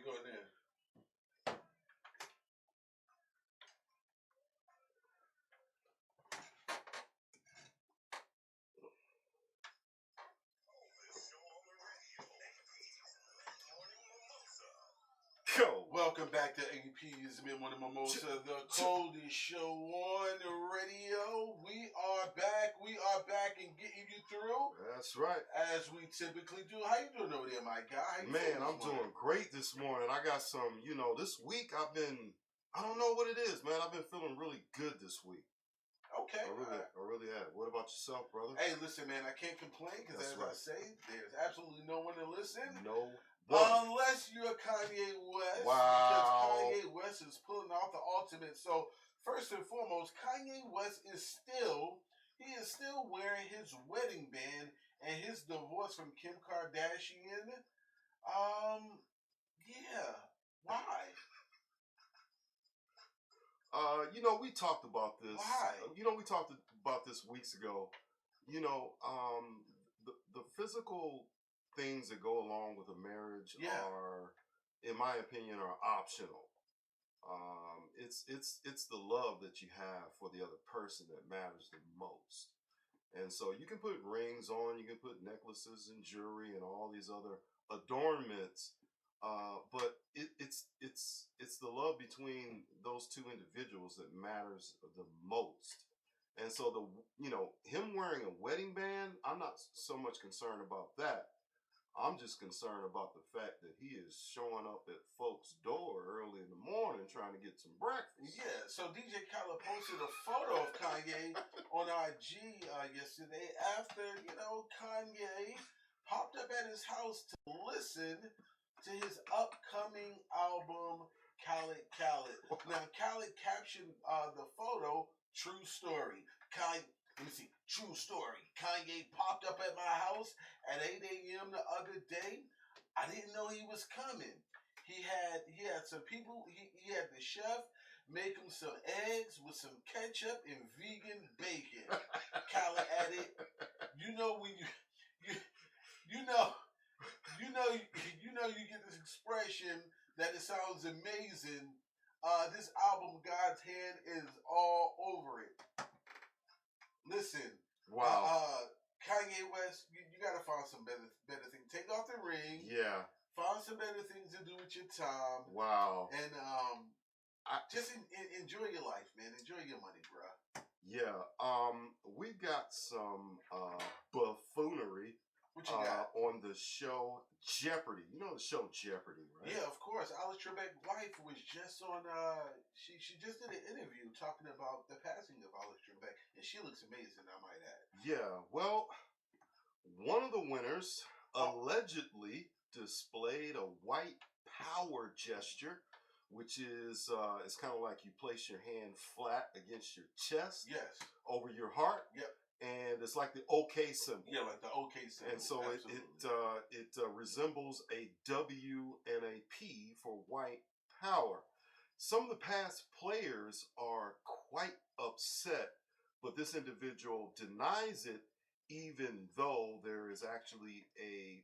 we going there? Yo, welcome back to APz Mid-Morning Mimosa, the coldest show on the radio. We are back and getting you through. That's right. As we typically do. How you doing over there, my guy? Man, I'm doing great this morning. I got some, this week I don't know what it is, man. I've been feeling really good this week. Okay. I really have. What about yourself, brother? Hey, listen, man, I can't complain because as I say, there's absolutely no one to listen. No. Unless you're Kanye West. Wow. Because Kanye West is pulling off the ultimate. So, first and foremost, Kanye West is still wearing his wedding band and his divorce from Kim Kardashian. Yeah. Why? We talked about this. Why? We talked about this weeks ago. The physical things that go along with a marriage are, in my opinion, are optional. It's the love that you have for the other person that matters the most. And so you can put rings on, you can put necklaces and jewelry and all these other adornments, but it's the love between those two individuals that matters the most. And so him wearing a wedding band, I'm not so much concerned about that. I'm just concerned about the fact that he is showing up at folks' door early in the morning trying to get some breakfast. Yeah, so DJ Khaled posted a photo of Kanye on IG yesterday after, Kanye popped up at his house to listen to his upcoming album, Khaled. Now, Khaled captioned the photo, "True story. Let me see. True story. Kanye popped up at my house at 8 a.m. the other day. I didn't know he was coming. He had some people. He had the chef make him some eggs with some ketchup and vegan bacon." Khaled added, you get this expression that it sounds amazing. This album, God's hand is all over it. Listen, wow. Kanye West, you got to find some better things. Take off the ring. Yeah. Find some better things to do with your time. Wow. And just enjoy your life, man. Enjoy your money, bro. Yeah. We got some buffoonery. What you got? On the show Jeopardy. You know the show Jeopardy, right? Yeah, of course. Alex Trebek's wife was just on. She just did an interview talking about the passing of Alex Trebek, and she looks amazing, I might add. Yeah. Well, one of the winners allegedly displayed a white power gesture, which is it's kind of like you place your hand flat against your chest. Yes. Over your heart. Yep. And it's like the OK symbol. Yeah, like the OK symbol. And so it resembles a W and a P for white power. Some of the past players are quite upset, but this individual denies it, even though there is actually a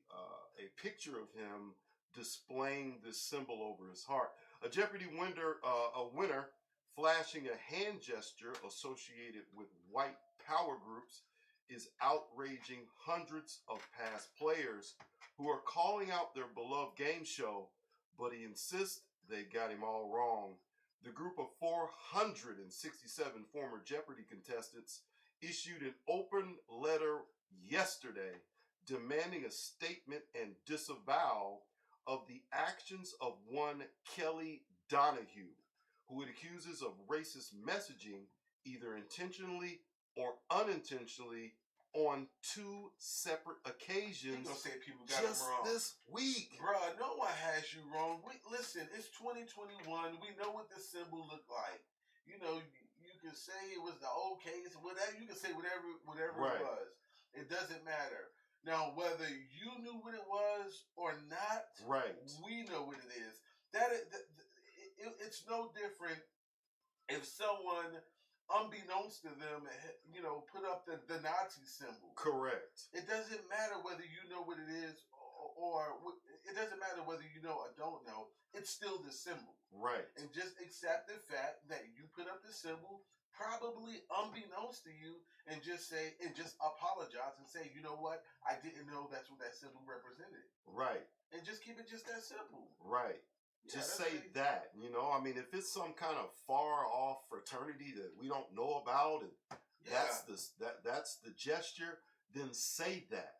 picture of him displaying this symbol over his heart. A Jeopardy winner flashing a hand gesture associated with white power groups is outraging hundreds of past players who are calling out their beloved game show, but he insists they got him all wrong. The group of 467 former Jeopardy contestants issued an open letter yesterday demanding a statement and disavowal of the actions of one Kelly Donahue, who it accuses of racist messaging either intentionally or unintentionally on 2 separate occasions just this week. Bruh, no one has you wrong. Listen, it's 2021. We know what the symbol looked like. You can say it was the old case, whatever. You can say whatever right. It was. It doesn't matter. Now, whether you knew what it was or not, right? We know what it is. It's no different if someone, unbeknownst to them, put up the Nazi symbol. Correct. It doesn't matter whether you know what it is or it doesn't matter whether you know or don't know. it's still the symbol. Right. And just accept the fact that you put up the symbol, probably unbeknownst to you, and just apologize and say, you know what, I didn't know that's what that symbol represented. Right. And just keep it just that simple. Right. Yeah, just say that, you know. I mean, if it's some kind of far off fraternity that we don't know about, and that's the gesture, then say that.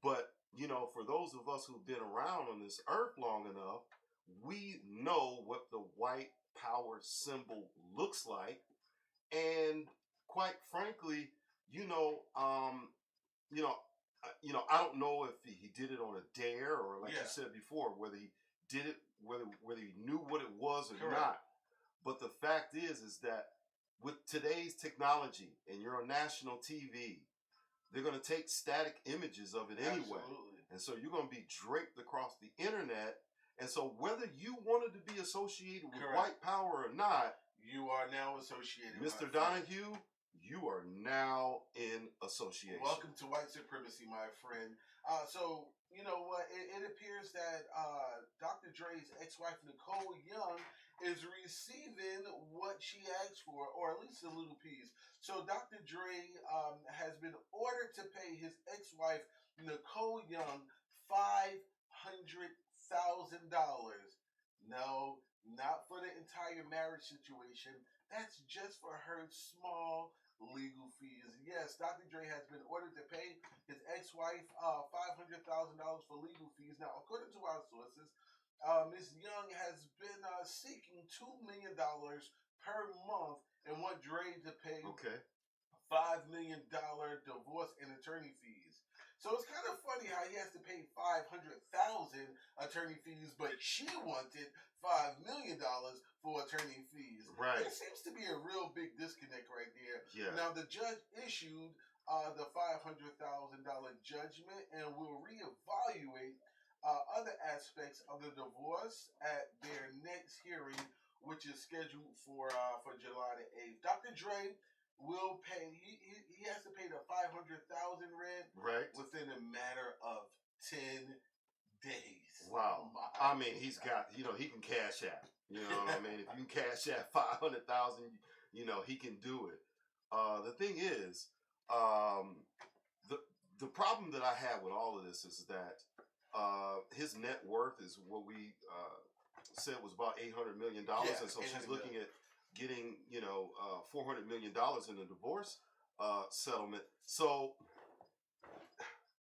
But you know, for those of us who've been around on this earth long enough, we know what the white power symbol looks like, and quite frankly, you know, I don't know if he did it on a dare or, like you said before, whether he did it, whether he knew what it was or not. But the fact is that with today's technology, and you're on national TV, they're going to take static images of it anyway. Absolutely. And so you're going to be draped across the internet. And so whether you wanted to be associated with white power or not, you are now associated with Mr. Donahue, you are now in association. Welcome to white supremacy, my friend. So, you know what? It appears that Dr. Dre's ex-wife, Nicole Young, is receiving what she asked for, or at least a little piece. So Dr. Dre has been ordered to pay his ex-wife, Nicole Young, $500,000. No, not for the entire marriage situation. That's just for her small legal fees. Yes, Dr. Dre has been ordered to pay his ex-wife $500,000 for legal fees. Now, according to our sources, Ms. Young has been seeking $2 million per month and want Dre to pay $5 million divorce and attorney fees. So it's kind of funny how he has to pay $500,000 attorney fees, but she wanted $5 million for attorney fees. Right. There seems to be a real big disconnect right there. Yeah. Now the judge issued the $500,000 judgment and will reevaluate other aspects of the divorce at their next hearing, which is scheduled for July the 8th. Dr. Dre will pay. He has to pay the $500,000 within a matter of 10 days. Wow. I mean, he's got, you know, he can cash out. You know what I mean? If you can cash out 500,000, you know, he can do it. The thing is, the problem that I have with all of this is that his net worth is what we said was about $800 million, and so she's looking at getting, you know, $400 million in a divorce settlement. So,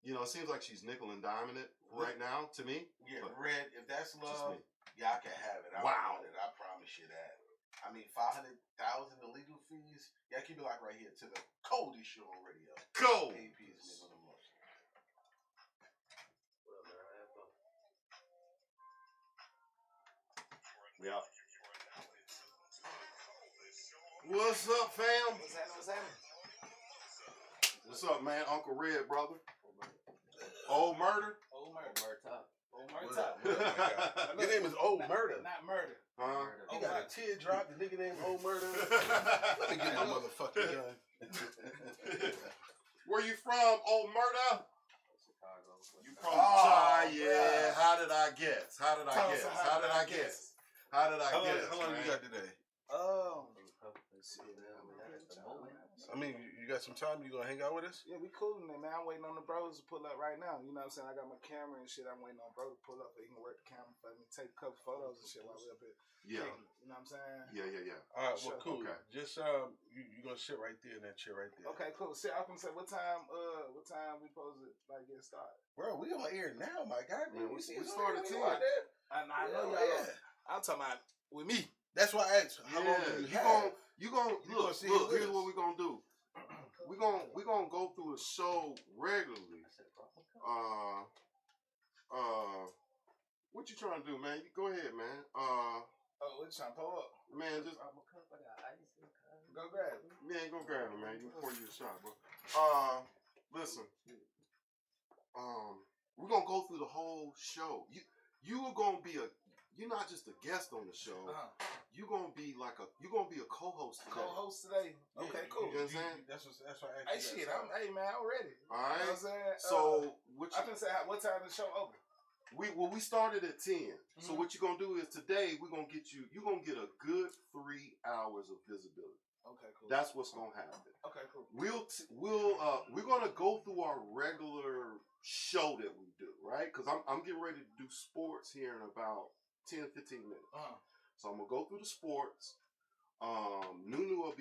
you know, it seems like she's nickel and diming it right now to me. Yeah, Red, if that's love, y'all can have it. I want it. I promise you that. I mean, $500,000 in legal fees. Y'all keep it like right here to the coldest show on radio. Go! APz Mid-Morning Mimosa. Yeah. What's up, fam? What's happening? What's up, man? Uncle Red, brother. Old Murder? Old Murder. Your name is Old Murder. Not Murder. Huh? You got a teardrop, the nigga named Old Murder. Let me get my motherfucking gun. Where you from, Old Murder? Chicago. You from yeah. How did I guess? How did I guess? How did I guess? How long you got today? I mean, you got some time? You gonna hang out with us? Yeah, we cool in there, man. I'm waiting on the bros to pull up right now. You know what I'm saying? I got my camera and shit. I'm waiting on bro to pull up so he can work the camera for me, take a couple photos and shit while we up here. Yeah. You know what I'm saying? Yeah. All right, well, cool. Okay. Just you gonna sit right there in that chair right there. Okay, cool. See, I can say what time we supposed to like get started? Bro, we on air now, my guy. Man, we started 10. I know y'all. Yeah. I'm talking about with me. That's why I asked. How long do you have? You gonna look. Here's what we're gonna do. We gonna go through a show regularly. What you trying to do, man? You go ahead, man. What you trying to pull up? Man, just go grab it. Man, go grab it, man. You pour you a shot, bro. Listen. We're gonna go through the whole show. You are gonna be you're not just a guest on the show. You're gonna be a co-host today. Co-host today. Okay, cool. You know what I'm saying? That's why I asked. Hey, man, I'm ready. All right. You know what I'm saying? So, I can say what time the show open? we started at 10. So what you're gonna do is today you're gonna get a good 3 hours of visibility. Okay, cool. That's what's gonna happen. Okay, cool. We're gonna go through our regular show that we do, right? Because I'm getting ready to do sports here in about 10-15 minutes. So I'm gonna go through the sports. Nunu will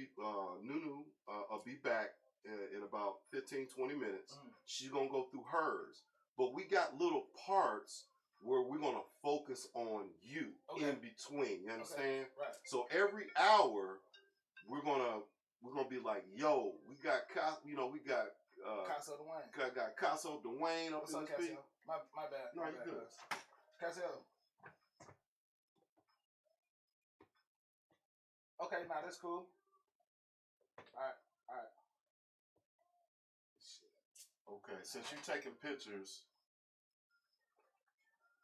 be back in about 15-20 minutes. She's gonna go through hers. But we got little parts where we're gonna focus on you in between. You understand? Right. So every hour we're gonna be like, yo, we got Caso Dwayne. Got Caso Dwayne up What's in up, this beat. Cassio? My bad. No, My you bad, good. Cassio. Okay, nah, that's cool. All right. Shit. Okay, since you're taking pictures.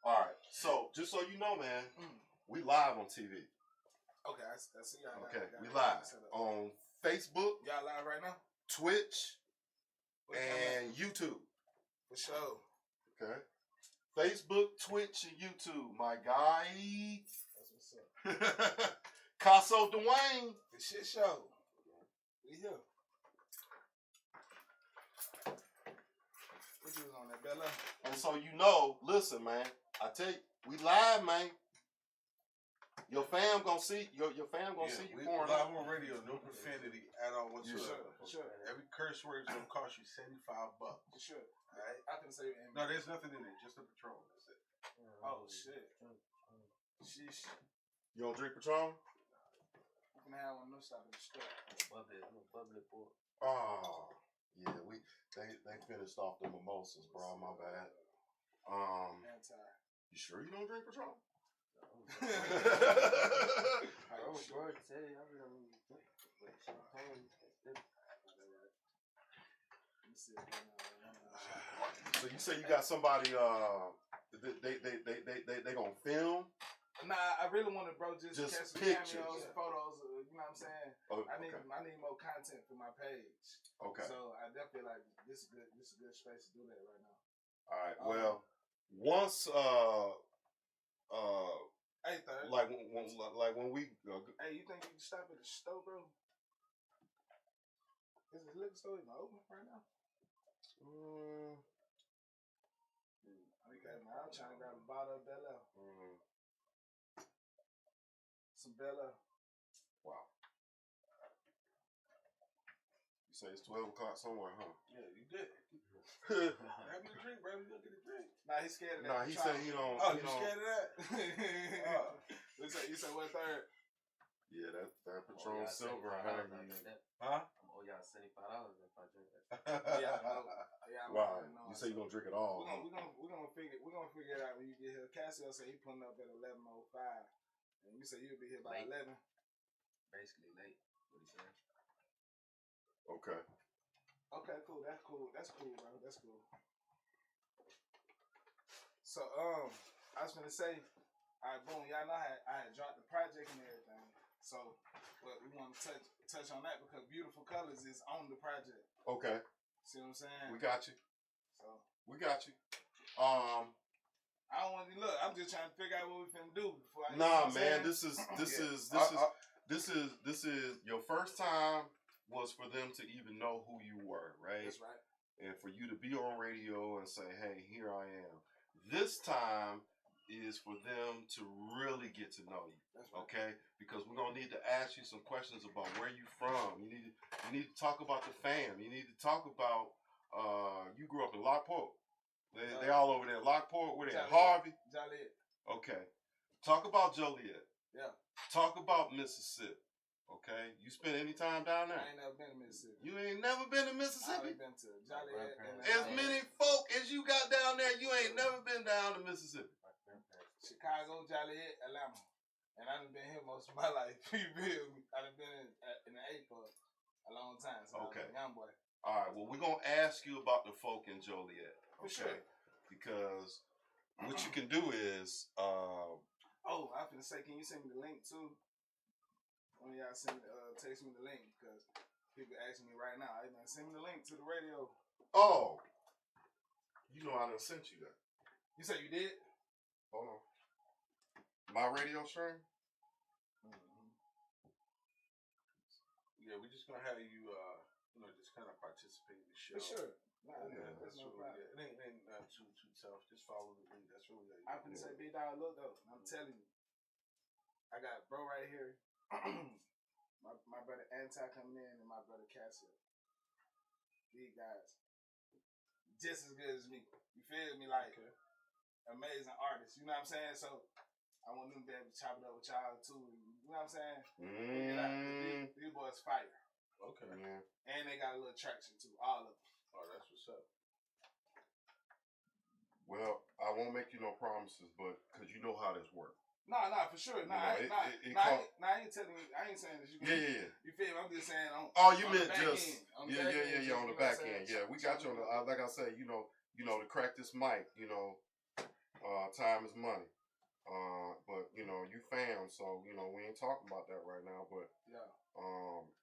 All right, so just so you know, man, we live on TV. Okay, I see y'all. Okay, we live on Facebook. Y'all live right now? Twitch, and YouTube. For sure. Okay. Facebook, Twitch, and YouTube, my guy. That's what's up. Caso Dwayne. The shit show. We here. What you was on that, Bella? And so you know, listen, man. I tell you, we live, man. Your fam gonna see your fam gonna see you pouring live out. on radio, no profanity at all whatsoever. Sure. Every curse word is gonna cost you $75. For sure. All right. I can say No, there's nothing in there. Just a Patron. That's it. Oh shit. Sheesh. You don't drink Patron? You can have one of them stop at the store. I'm a bubbly boy. Oh, yeah. They finished off the mimosas, bro. My bad. Anti. You sure you don't drink Patron? I was going to tell you, So you say you got somebody? They gonna film? Nah, I really want to, bro. Just catch some pictures. cameos, photos. You know what I'm saying? Oh, I need more content for my page. Okay. So I definitely like this is good. This is a good space to do that right now. All right. Well, once Hey, third. like when we Hey, you think you can stop at the store, bro? Is the liquor store even open right now? Okay, man. I'm trying to grab a bottle of Bella. Some Bella. Wow. You say it's 12 o'clock somewhere, huh? Yeah, you good. Have me a drink, bro. You gonna get a drink? Nah, he's scared of that. Nah, he said he don't. Oh, he you don't- scared of that? You said what third? Yeah, that Patron Silver. I heard you. Huh? Oh, y'all $75 if I drink that. Yeah, I know. Yeah, Wow. know. You say you gonna drink it all? We're gonna figure it out when you get here. Cassio said he pulling up at 11:05, and you said you'll be here by Late. 11. Basically late. What he said? Okay. Okay, cool. That's cool, bro. That's cool. So I was gonna say, all right, boom. Y'all know I had dropped the project and everything. So, but we want to touch on that because Beautiful Colors is on the project. Okay. See what I'm saying? We got you. So We got you. I don't want to look. I'm just trying to figure out what we finna do before I. Nah, man. This is your first time was for them to even know who you were, right? That's right. And for you to be on radio and say, hey, here I am. This time is for them to really get to know you. That's right. Okay? Because we're gonna need to ask you some questions about where you from. You need to talk about the fam. You need to talk about you grew up in Lockport. They all over there. Lockport, where they at? Harvey? Joliet. Okay. Talk about Joliet. Yeah. Talk about Mississippi. Okay? You spent any time down there? I ain't never been to Mississippi. You ain't never been to I Mississippi? ain't been to Joliet. As many folk as you got down there, you ain't never been down to Mississippi. Chicago, Joliet, Atlanta. And I done been here most of my life. You feel me? I done been in the A for a long time. So Okay. I was a young boy. All right, well, we're going to ask you about the folk in Joliet. For Okay? sure. Because what you can do is, Oh, I finna say, can you send me the link too? One of y'all text me the link because people asking me right now. Hey man, send me the link to the radio. oh, you know I done sent you that. You said you did? My radio stream? Yeah, we're just gonna have you, just kind of participate in the show. For sure. Nah, Yeah, that's no really, problem. yeah. It ain't too tough. Just follow the lead. That's really how you I'm finna say, big dog, look though. I'm telling you, I got bro right here. my brother Anti coming in and my brother Cassie. These guys, just as good as me. You feel me? Like amazing artists. You know what I'm saying? So I want them to be able to chop it up with y'all too. You know what I'm saying? These boys fire. Okay. Yeah. And they got a little traction too. All of them. Oh, that's what's up. Well, I won't make you no promises, but because you know how this works. Nah, for sure. Nah, You know, I ain't telling you. I ain't saying that you. Yeah. You feel me? I'm just saying on. You on meant the back just end. On the back end. Yeah, we got you on the. Like I said, to crack this mic, time is money. But you fam, so we ain't talking about that right now. But yeah,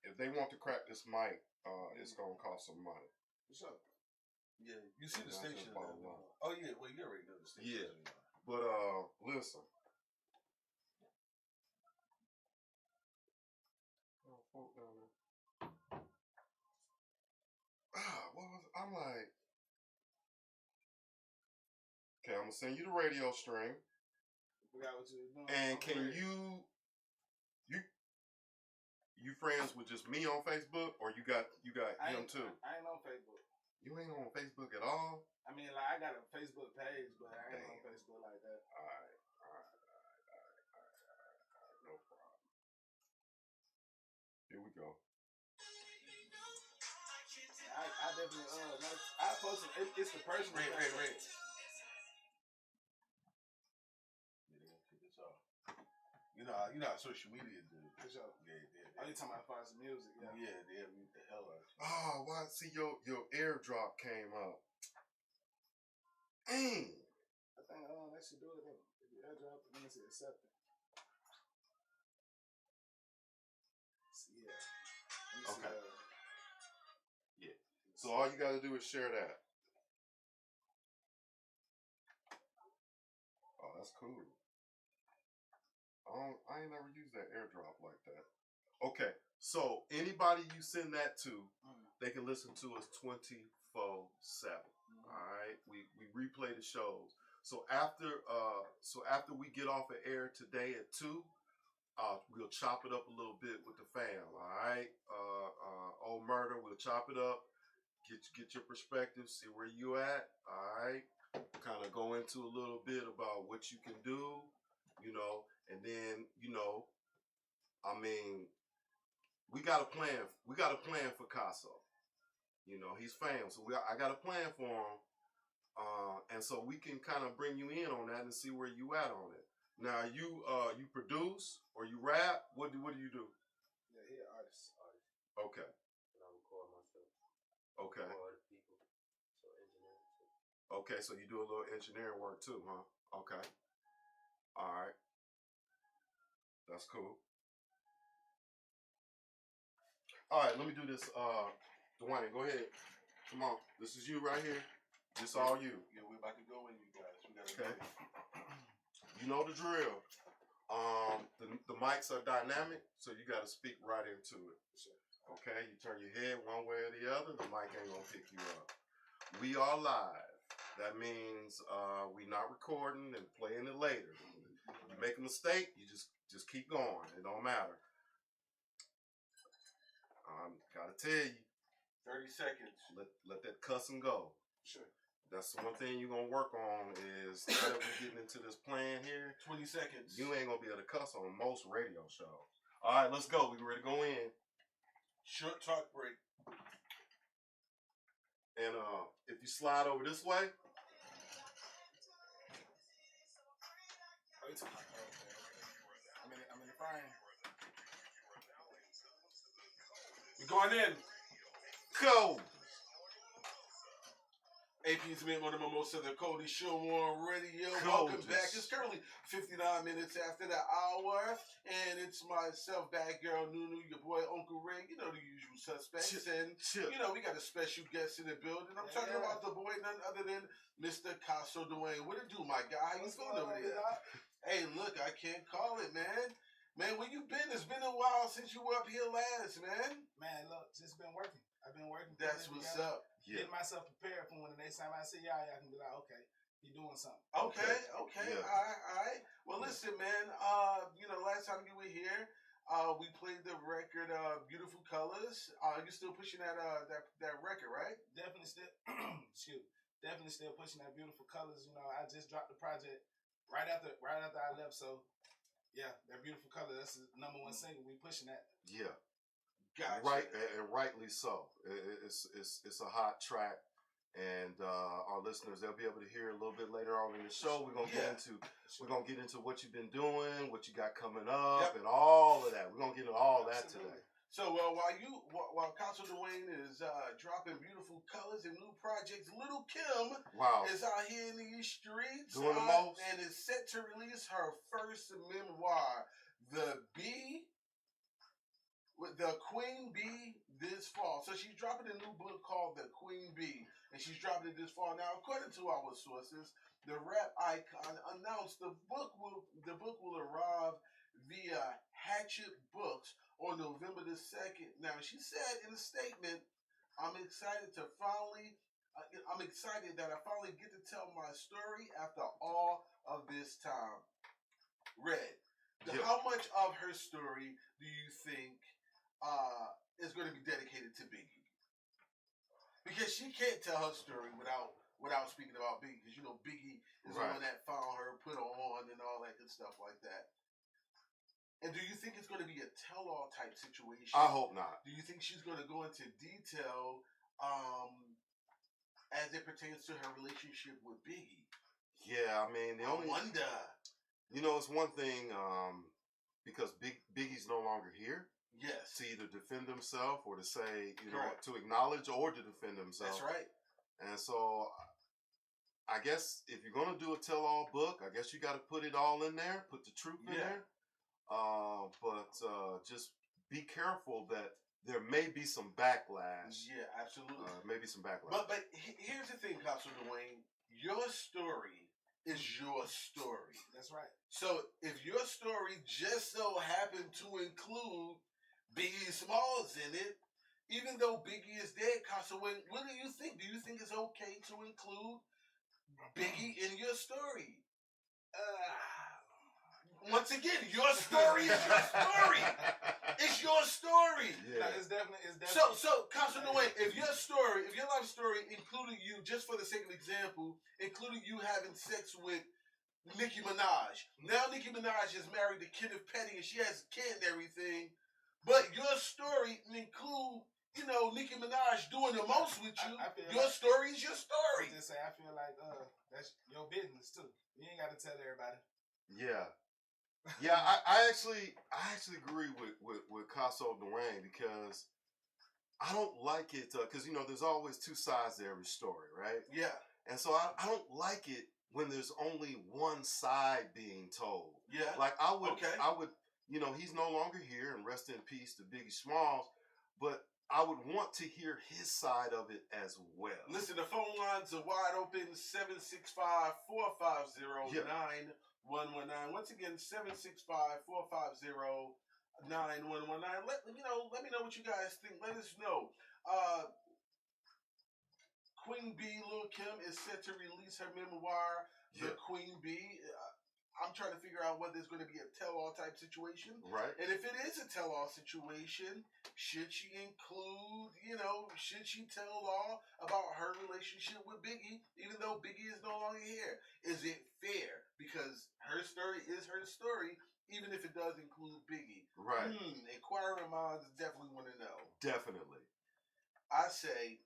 if they want to crack this mic, it's gonna cost some money. For sure. Yeah, you see the station. Oh yeah, well you already know the station. Yeah, but listen. I'm like, okay, I'm gonna send you the radio stream. Forgot what you were doing. And can you friends with just me on Facebook, or you got him too? I ain't on Facebook. You ain't on Facebook at all? I mean, like I got a Facebook page, but I ain't on Facebook like that. All right. No problem. Here we go. I definitely I post it. It's the person. Right. Yeah, they're gonna kick us off. You know how social media do. For sure. Yeah. Oh, you talking about find some music? Yeah, they mute the hell out of you. Oh, why? See, your airdrop came up. Dang. I think that should do it though. If you airdrop, it means it's accepted. Yeah. Okay. Yeah. So all you got to do is share that. Oh, that's cool. I ain't never used that airdrop like that. Okay, so anybody you send that to, they can listen to us 24/7. All right, we replay the shows. So after we get off of air today at 2, we'll chop it up a little bit with the fam. All right, old murder, we'll chop it up, get your perspective, see where you at. All right, kind of go into a little bit about what you can do, and then I mean. We got a plan. We got a plan for Casso. He's fam, so I got a plan for him, and so we can kind of bring you in on that and see where you at on it. Now, you produce or you rap? What do you do? Yeah, he an artist. Okay. And I record myself. Okay. Record other people. So engineering too. Okay, so you do a little engineering work too, huh? Okay. All right. That's cool. All right, let me do this. Dwayne, go ahead. Come on. This is you right here. This all you. Yeah, we're about to go in, you guys. We gotta Okay. You know the drill. The mics are dynamic, so you got to speak right into it. Okay, you turn your head one way or the other, the mic ain't gonna pick you up. We are live. That means we not recording and playing it later. You make a mistake, you just keep going. It don't matter. Gotta tell you. 30 seconds. Let that cussing go. Sure. That's the one thing you're gonna work on is now that we're getting into this plan here. 20 seconds. You ain't gonna be able to cuss on most radio shows. All right, let's go. We ready to go in. Short talk break. And if you slide over this way. I'm in the frame. We're going in. Go. APz Mid-Morning Mimosa, the Cody Show on radio. Coldest. Welcome back. It's currently 59 minutes after the hour, and it's myself, bad girl Nunu, your boy Uncle Ray. You know the usual suspects, and we got a special guest in the building. I'm talking about the boy, none other than Mr. Casso Dwayne. What it do, my guy? How you feeling over there? Hey, look, I can't call it, man. Man, where you been? It's been a while since you were up here last, man. Man, look, just been working. I've been working. That's what's up. Getting myself prepared for when the next time I see y'all, y'all can be like, okay, he doing something. Okay. Yeah. All right. Well, listen, man. Last time you were here, we played the record "Beautiful Colors." You still pushing that record, right? Definitely still, definitely still pushing that Beautiful Colors. You know, I just dropped the project right after I left. So, yeah, that Beautiful Color. That's the #1 single. We pushing that. Yeah. Gotcha. Right, and rightly so. It's a hot track, and our listeners, they'll be able to hear a little bit later on in the show. We're gonna get into what you've been doing, what you got coming up, and all of that. We're gonna get into all that today. So while Council Dwayne is dropping Beautiful Colors and new projects, Little Kim is out here in these streets doing the most, and is set to release her first memoir, The Queen Bee, this fall. So she's dropping a new book called The Queen Bee, and she's dropping it this fall. Now, according to our sources, the rap icon announced the book will arrive via Hatchet Books on November the 2nd. Now, she said in a statement, I'm excited that I finally get to tell my story after all of this time. Red, how much of her story do you think is going to be dedicated to Biggie? Because she can't tell her story without speaking about Biggie. Because, Biggie is the one that found her, put her on, and all that good stuff like that. And do you think it's going to be a tell-all type situation? I hope not. Do you think she's going to go into detail as it pertains to her relationship with Biggie? Yeah, I mean, I wonder. It's one thing because Biggie's no longer here. Yes. To either defend himself or to say, to acknowledge or to defend himself. That's right. And so I guess if you're going to do a tell-all book, I guess you got to put it all in there, put the truth in there. But just be careful that there may be some backlash. Yeah, absolutely. Maybe some backlash. But here's the thing, Council Dwayne. Your story is your story. That's right. So if your story just so happened to include Biggie Smalls in it, even though Biggie is dead, Council Dwayne, what do you think? Do you think it's okay to include Biggie in your story? Once again, your story is your story. It's your story. Yeah. No, it's definitely. So, Council Dwayne, if your life story included you, just for the sake of example, included you having sex with Nicki Minaj. Now Nicki Minaj is married to Kenneth Petty and she has a kid and everything, but your story include, Nicki Minaj doing the most with you. Your story is your story. I feel like that's your business too. You ain't got to tell everybody. Yeah. Yeah, I actually agree with Casso Dwayne because I don't like it because there's always two sides to every story, right? Yeah. And so I don't like it when there's only one side being told. Yeah. Like I would he's no longer here and rest in peace to Biggie Smalls, but I would want to hear his side of it as well. Listen, the phone lines are wide open, 765-450-9119. Once again, 765-450-9119. Let me know what you guys think. Let us know. Queen Bee, Lil Kim, is set to release her memoir, The Queen Bee. I'm trying to figure out whether it's going to be a tell-all type situation. Right. And if it is a tell-all situation, should she include, should she tell all about her relationship with Biggie, even though Biggie is no longer here? Is it fair? Because her story is her story, even if it does include Biggie. Right. Inquiring minds definitely want to know. Definitely. I say,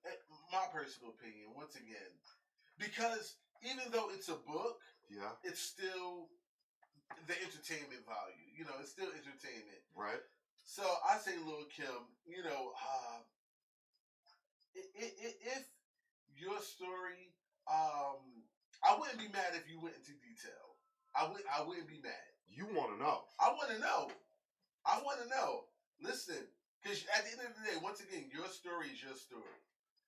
my personal opinion, once again, because even though it's a book, it's still the entertainment value. It's still entertainment. Right. So I say, Lil Kim, if your story, I wouldn't be mad if you went into detail. I wouldn't be mad. You want to know. I want to know. Listen, because at the end of the day, once again, your story is your story.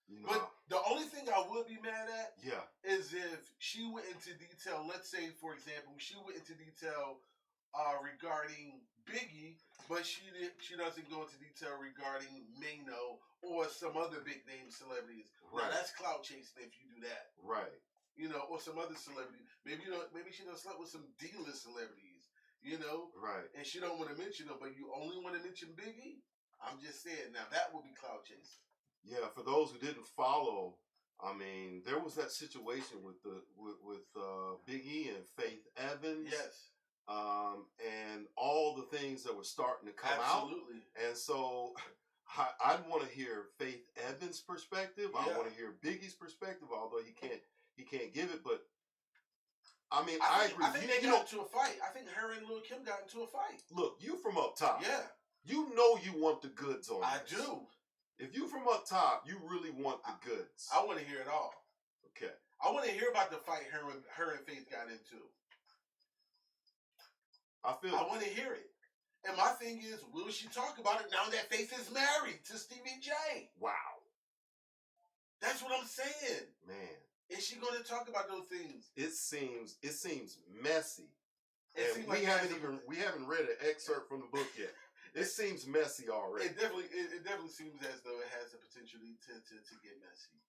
You know, But the only thing I would be mad at yeah, is if she went into detail. Let's say, for example, she went into detail regarding Biggie, but she doesn't go into detail regarding Mano or some other big name celebrities. right, Now that's clout chasing if you do that. right, You know, or some other celebrity. Maybe she done slept with some D-list celebrities. You know, right. and she don't want to mention them, but you only want to mention Biggie. I'm just saying. Now that would be clout chasing. Yeah, for those who didn't follow, I mean, there was that situation with Big E and Faith Evans. Yes. And all the things that were starting to come Absolutely. out. And so I'd want to hear Faith Evans' perspective. I want to hear Biggie's perspective, although he can't give it. But I mean, I agree. I think they got into a fight. I think her and Lil' Kim got into a fight. Look, you from up top. Yeah. You know you want the goods on I this. do. If you from up top, you really want the goods. I want to hear it all. Okay. I want to hear about the fight her and Faith got into. I want to hear it. And my thing is, will she talk about it now that Faith is married to Stevie J? Wow. That's what I'm saying. Man. Is she going to talk about those things? It seems messy. And like we haven't read an excerpt from the book yet. It seems messy already. It definitely seems as though it has the potential to get messy.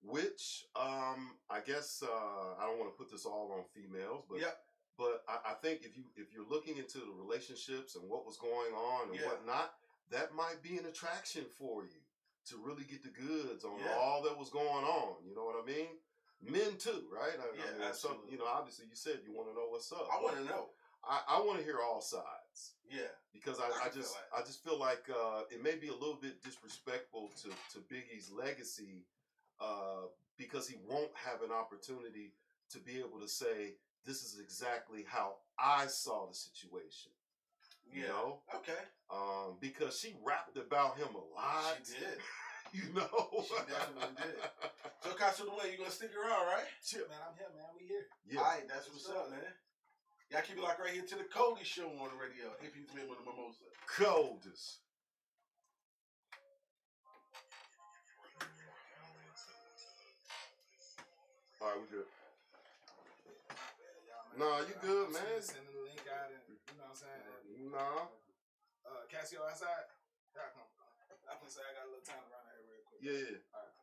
Which I guess I don't want to put this all on females, but yep. But I think if you're looking into the relationships and what was going on and whatnot, that might be an attraction for you to really get the goods on all that was going on. You know what I mean? Men too, right? I mean, absolutely. Obviously you said you want to know what's up. I want to know. I want to hear all sides. Yeah. Because I just feel like it may be a little bit disrespectful to Biggie's legacy because he won't have an opportunity to be able to say, this is exactly how I saw the situation. You know? Okay. Because she rapped about him a lot. She did. You know? She definitely did. So, Casa Dwayne, you gonna stick around, right? Sure, man. I'm here, man. We here. Yeah. All right, that's what's up, man. Y'all keep it locked right here to the Cody Show on the radio. APz Mid-Morning Mimosa. Coldest. All right, we good. Nah, you good, man. Sending the link out and you know what I'm saying? Nah. Casio outside? Yeah, come. I can say I got a little time to run out here real quick. Yeah. All right.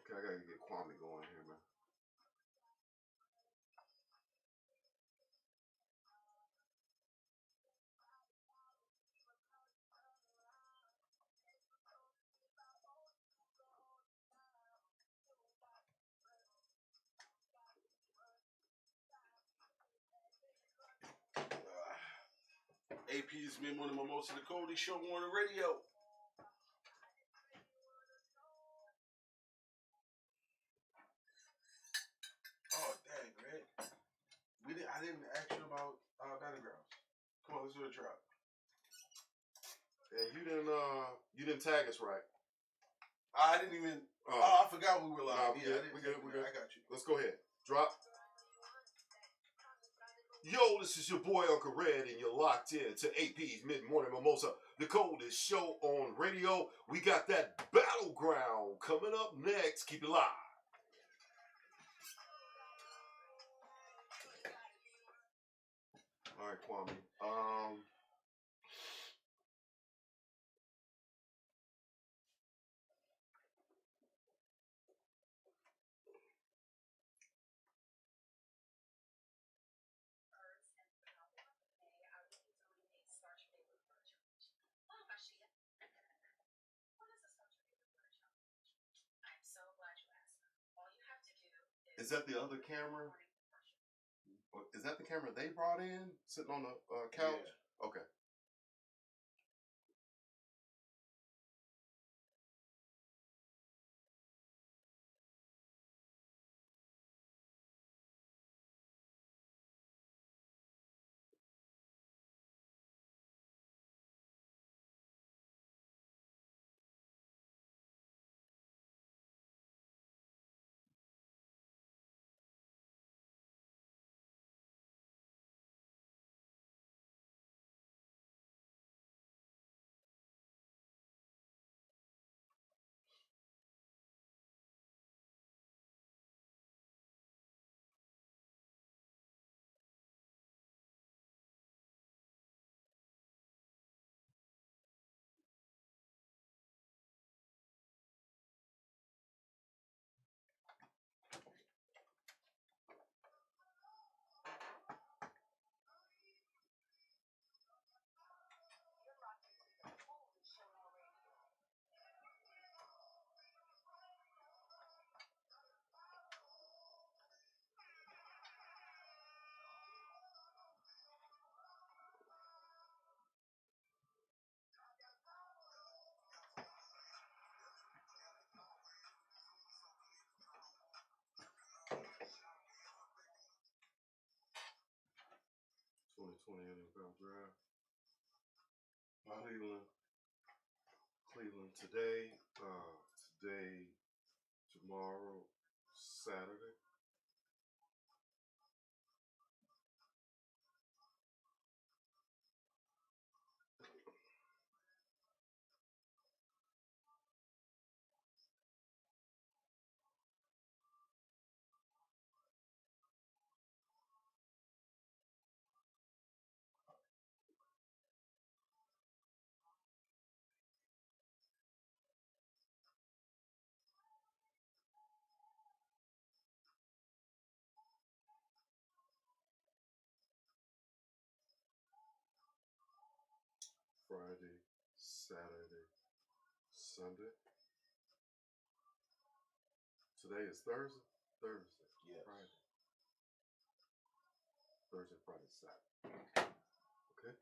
Okay, I gotta get Kwame going here, man. APz Mid-Morning Mimosa, the Cody Show on the radio. Oh, dang, Greg. I didn't ask you about Battlegrounds. Come on, let's do a drop. And you didn't tag us right. I didn't even. I forgot we were live. We good. I got you. Let's go ahead. Drop. Yo, this is your boy Uncle Red, and you're locked in to APz Mid-Morning Mimosa, the coldest show on radio. We got that Battleground coming up next. Keep it live. All right, Kwame. Is that the other camera? Is that the camera they brought in, sitting on the couch? Yeah. Okay. 20 NFL draft. Wow. Cleveland today, tomorrow, Saturday. Friday, Saturday, Sunday. Today is Thursday. Yes. Friday. Thursday, Friday, Saturday. Okay.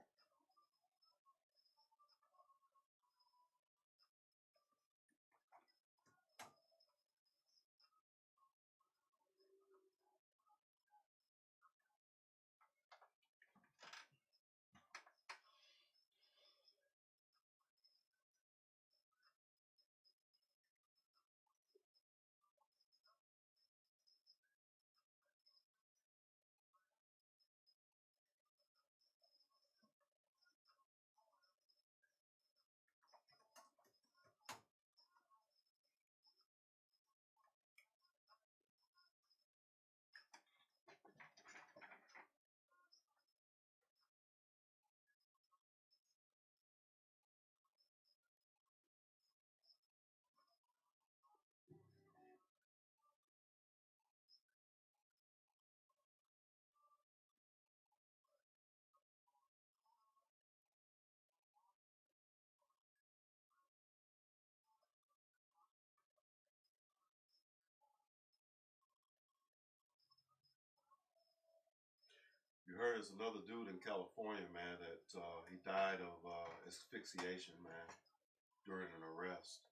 You heard there's another dude in California, man, that he died of asphyxiation, man, during an arrest.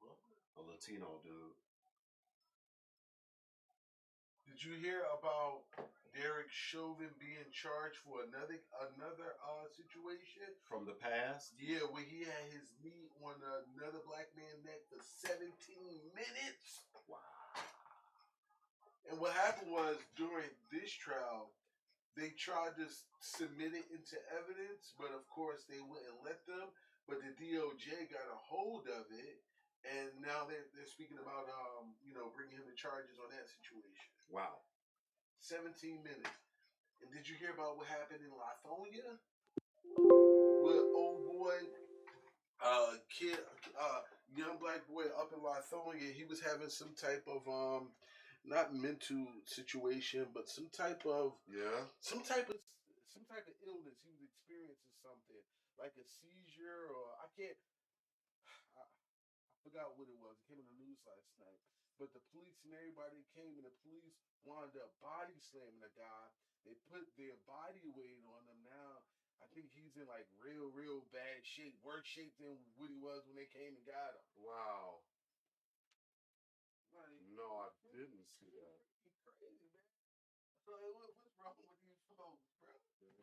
What? A Latino dude. Did you hear about Derek Chauvin being charged for another situation? From the past? Yeah, where he had his knee on another black man's neck for 17 minutes. Wow. And what happened was during this trial, they tried to submit it into evidence, but of course they wouldn't let them. But the DOJ got a hold of it, and now they're speaking about bringing him to charges on that situation. Wow. 17 minutes. And did you hear about what happened in Lithonia? With old boy, young black boy up in Lithonia, he was having some type of not mental situation, but some type of illness. He was experiencing something like a seizure, or I forgot what it was. It came in the news last night. But the police and everybody came, and the police wound up body slamming the guy. They put their body weight on him. Now I think he's in like real bad shape, worse shape than what he was when they came and got him. Wow. Like, no, I didn't see that. You crazy, man. So what's wrong with these folks, bro? Yeah.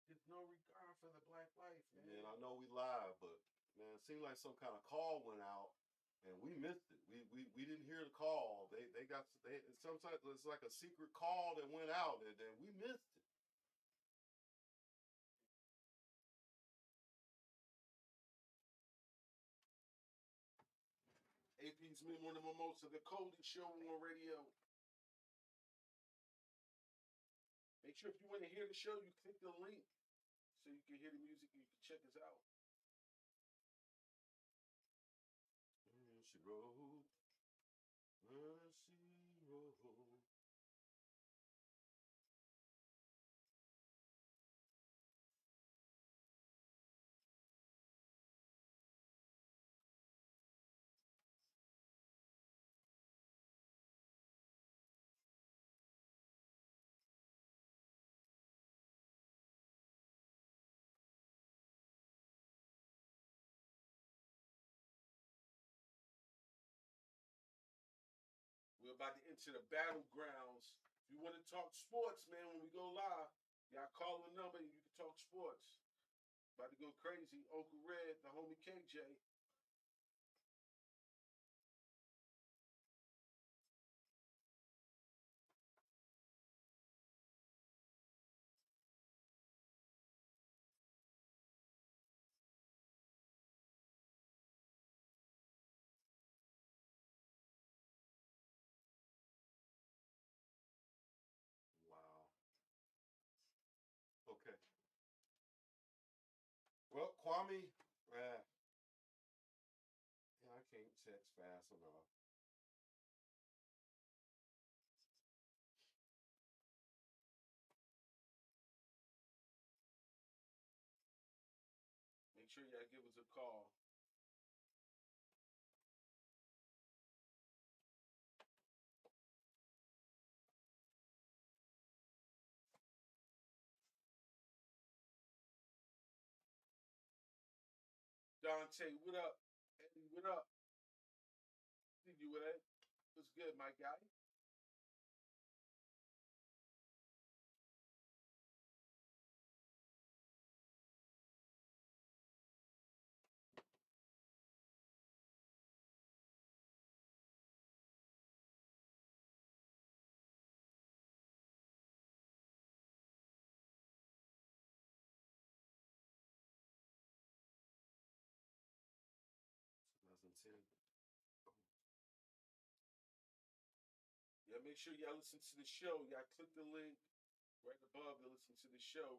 There's no regard for the black life, man. Man, I know we live, but man, it seemed like some kind of call went out, and we missed it. We didn't hear the call. Sometimes it's like a secret call that went out, and then we missed it. APz Mid-Morning Mimosa, the coldest show on radio. Make sure if you want to hear the show, you click the link so you can hear the music and you can check us out. She rode. We're about to enter the battlegrounds. If you want to talk sports, man, when we go live, y'all call the number and you can talk sports. About to go crazy. Uncle Red, the homie KJ. Wow. Okay. Well, Kwame, yeah, I can't text fast enough. Make sure y'all give us a call. Dante, what up? Eddie, what up? See you with it. What's good, my guy? Yeah, make sure y'all listen to the show. Y'all click the link right above to listen to the show.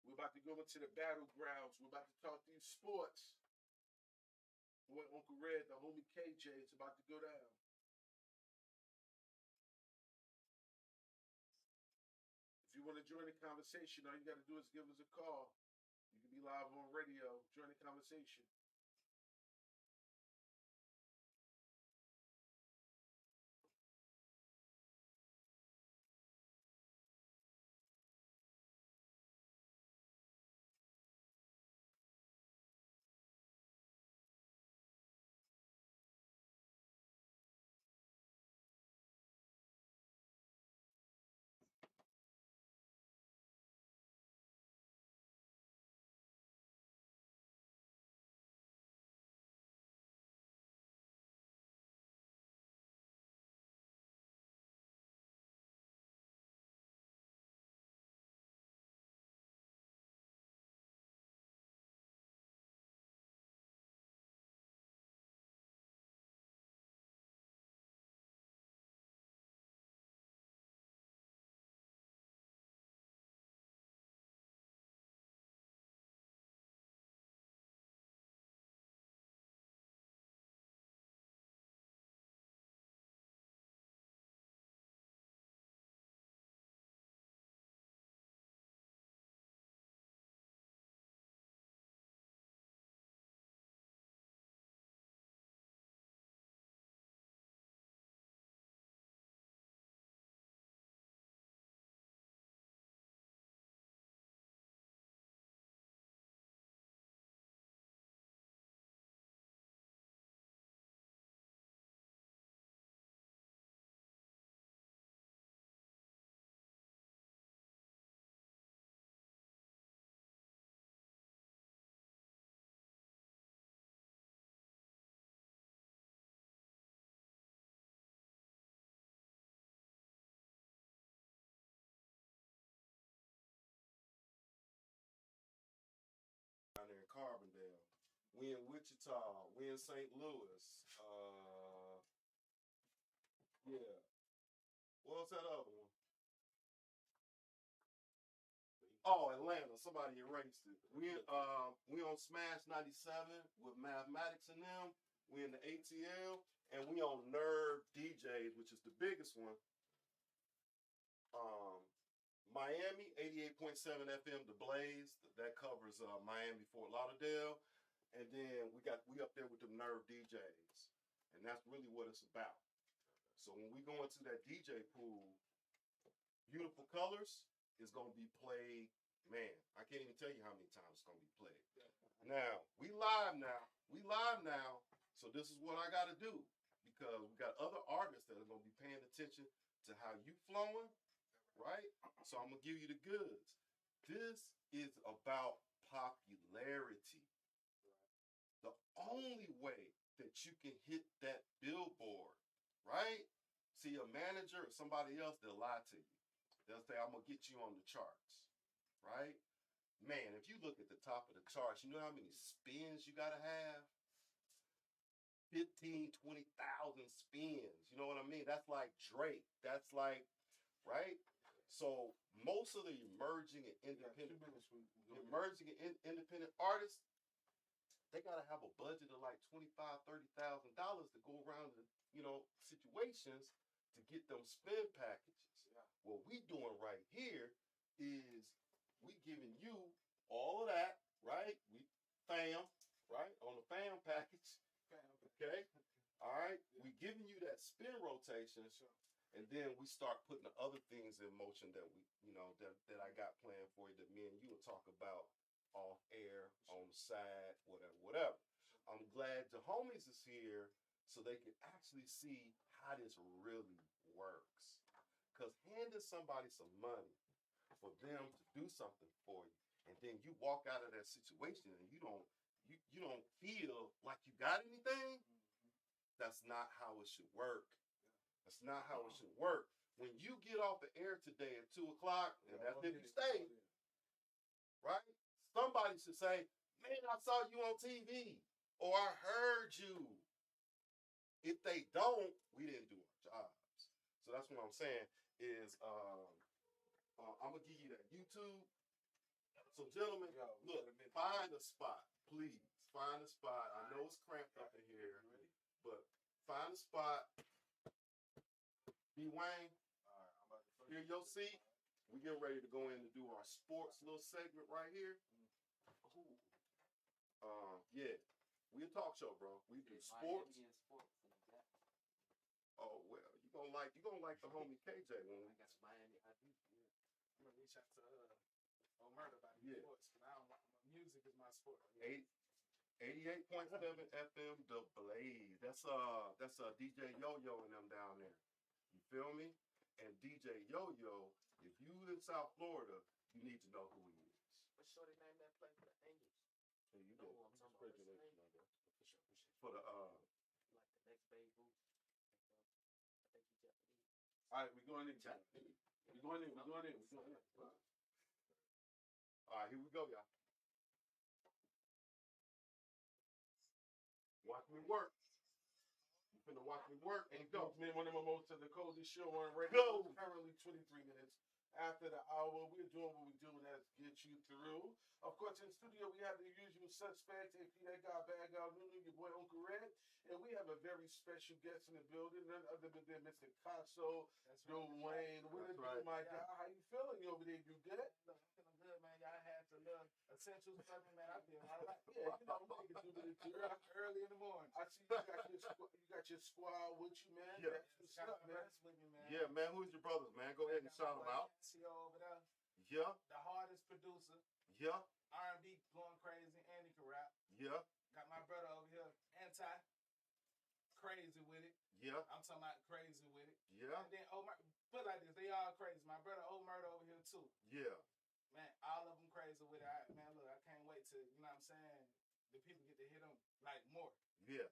We're about to go into the battlegrounds. We're about to talk these sports. Boy, Uncle Red, the homie KJ, it's about to go down. If you want to join the conversation, all you got to do is give us a call. You can be live on radio. Join the conversation. Down there in Carbondale. We in Wichita. We in St. Louis. Yeah. What was that other one? Oh, Atlanta. Somebody erased it. We on Smash 97 with Mathematics and them. We in the ATL, and we on NerveDJRadio, which is the biggest one. Miami 88.7 FM, The Blaze. That covers Miami, Fort Lauderdale, and then we up there with the NerveDJs, and that's really what it's about. So when we go into that DJ pool, Beautiful Colors is going to be played. Man, I can't even tell you how many times it's going to be played. Now, we live now. So this is what I got to do. because we got other artists that are gonna be paying attention to how you flowing, right? So I'm gonna give you the goods. This is about popularity. The only way that you can hit that billboard, right? See, a manager or somebody else, they'll lie to you. They'll say, I'm gonna get you on the charts, right? Man, if you look at the top of the charts, you know how many spins you gotta have? 15, 20,000 spins. You know what I mean? That's like Drake. That's like, right? So most of the emerging and independent artists, they gotta have a budget of like $25,000, $30,000 to go around the, situations to get them spin packages. Yeah. What we doing right here is we giving you all of that, right? We fam, right? On the fam package. Okay. All right. We giving you that spin rotation. And then we start putting the other things in motion that we, that I got planned for you, that me and you will talk about off air, on the side, whatever. I'm glad the homies is here so they can actually see how this really works. Because handing somebody some money for them to do something for you, and then you walk out of that situation and you don't feel like you got anything, that's not how it should work. That's not how it should work. When you get off the air today at 2 o'clock, and that's if you stay, right? Somebody should say, man, I saw you on TV, or I heard you. If they don't, we didn't do our jobs. So that's what I'm saying is, I'm going to give you that YouTube. So gentlemen, look, find a spot, please. Find a spot. I know it's cramped up in here, but find a spot. B. Wayne, hear your seat. We getting ready to go in and do our sports little segment right here. Yeah, we a talk show, bro. We do sports. Oh well, you gonna like the homie KJ when we got Miami. I do. I'm gonna reach out to Murder about sports, because music is my sport. 88.7 FM, The Blaze. That's DJ Yo-Yo and them down there. You feel me? And DJ Yo-Yo, if you in South Florida, you need to know who he is. What's shorty name that play for the Angels? Hey, you know know, who I'm talking about. For sure. For the like the next Babe Ruth. I think he's Japanese. All right, we're going in. We're going in. All right, here we go, y'all. Watch me work. You finna watch me work and go. Mid-Morning Mimosa, the coldest show on radio. Go. Currently 23 minutes after the hour. We're doing what we do, and that's get you through. Of course, in the studio, we have the usual suspects, AP That Guy, Bad Guy, Nunu, your boy Uncle Red. And we have a very special guest in the building, none other than Mr. Casso, Dwayne. What it do, my guy? How you feeling over there? You good? Look, I'm feeling good, man. Y'all had the little essentials for me, man. I feel all right. Yeah, we can do it Early in the morning. I see you got your squad with you, man. Yeah. That's what's up, man. With me, man. Yeah, man. Who's your brothers, man? Go ahead and shout them out. CEO over there. Yeah. The hardest producer. Yeah. R&B going crazy. Andy can rap. Yeah. Got my brother over here. Crazy with it. Yeah. I'm talking about crazy with it. Yeah. And then put it like this, they all crazy. My brother Murder over here too. Yeah. Man, all of them crazy with it. Man, look, I can't wait to, you know what I'm saying? The people get to hear them like more. Yeah.